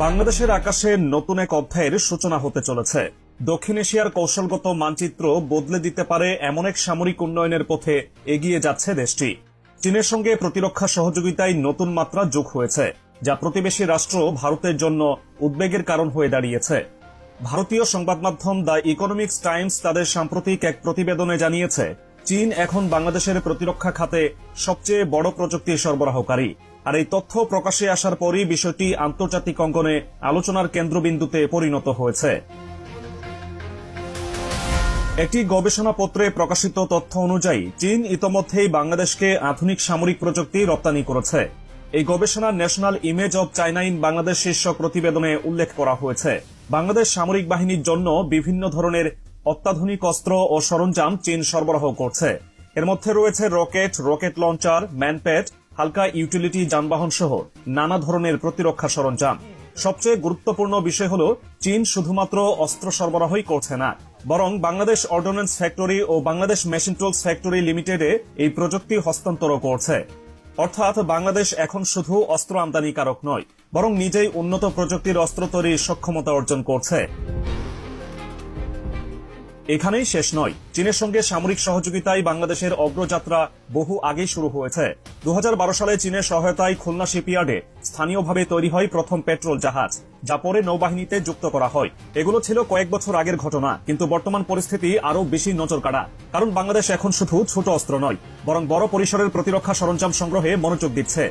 বাংলাদেশের আকাশে নতুন এক অধ্যায়ের সূচনা হতে চলেছে। দক্ষিণ এশিয়ার কৌশলগত মানচিত্র বদলে দিতে পারে এমন এক সামরিক উন্নয়নের পথে এগিয়ে যাচ্ছে দেশটি। চীনের সঙ্গে প্রতিরক্ষা সহযোগিতায় নতুন মাত্রা যোগ হয়েছে, যা প্রতিবেশী রাষ্ট্র ভারতের জন্য উদ্বেগের কারণ হয়ে দাঁড়িয়েছে। ভারতীয় সংবাদ মাধ্যম দ্য ইকোনমিক্স টাইমস তাদের সাম্প্রতিক এক প্রতিবেদনে জানিয়েছে, চীন এখন বাংলাদেশের প্রতিরক্ষা খাতে সবচেয়ে বড় প্রযুক্তি সরবরাহকারী। আর এই তথ্য প্রকাশে আসার পরই বিষয়টি আন্তর্জাতিক অঙ্গনে আলোচনার কেন্দ্রবিন্দুতে পরিণত হয়েছে। একটি গবেষণাপত্রে প্রকাশিত তথ্য অনুযায়ী চীন ইতোমধ্যেই বাংলাদেশকে আধুনিক সামরিক প্রযুক্তি রপ্তানি করেছে। এই গবেষণা national image of China in Bangladesh শীর্ষক প্রতিবেদনে উল্লেখ করা হয়েছে। বাংলাদেশ সামরিক বাহিনীর জন্য বিভিন্ন ধরনের অত্যাধুনিক অস্ত্র ও সরঞ্জাম চীন সরবরাহ করছে। এর মধ্যে রয়েছে রকেট, রকেট লঞ্চার, ম্যানপ্যাড, হালকা ইউটিলিটি যানবাহন সহ নানা ধরনের প্রতিরক্ষা সরঞ্জাম। সবচেয়ে গুরুত্বপূর্ণ বিষয় হল, চীন শুধুমাত্র অস্ত্র সরবরাহই করছে না, বরং বাংলাদেশ অর্ডিন্যান্স ফ্যাক্টরি ও বাংলাদেশ মেশিন টুলস ফ্যাক্টরি লিমিটেডে এই প্রযুক্তি হস্তান্তর করছে। অর্থাৎ বাংলাদেশ এখন শুধু অস্ত্র আমদানিকারক নয়, বরং নিজেই উন্নত প্রযুক্তির অস্ত্র তৈরির সক্ষমতা অর্জন করছে। এখানেই শেষ নয়, চীনের সঙ্গে সামরিক সহযোগিতায় বাংলাদেশের অগ্রযাত্রা বহু আগেই শুরু হয়েছে। 2012 সালে চীনের সহায়তায় খুলনা শিপইয়ার্ডে স্থানীয়ভাবে তৈরি হয় প্রথম পেট্রোল জাহাজ, যা পরে নৌবাহিনীতে যুক্ত করা হয়। এগুলো ছিল কয়েক বছর আগের ঘটনা, কিন্তু বর্তমান পরিস্থিতি আরও বেশি নজরকাড়া। কারণ বাংলাদেশ এখন শুধু ছোট অস্ত্র নয়, বরং বড় পরিসরের প্রতিরক্ষা সরঞ্জাম সংগ্রহে মনোযোগ দিচ্ছে।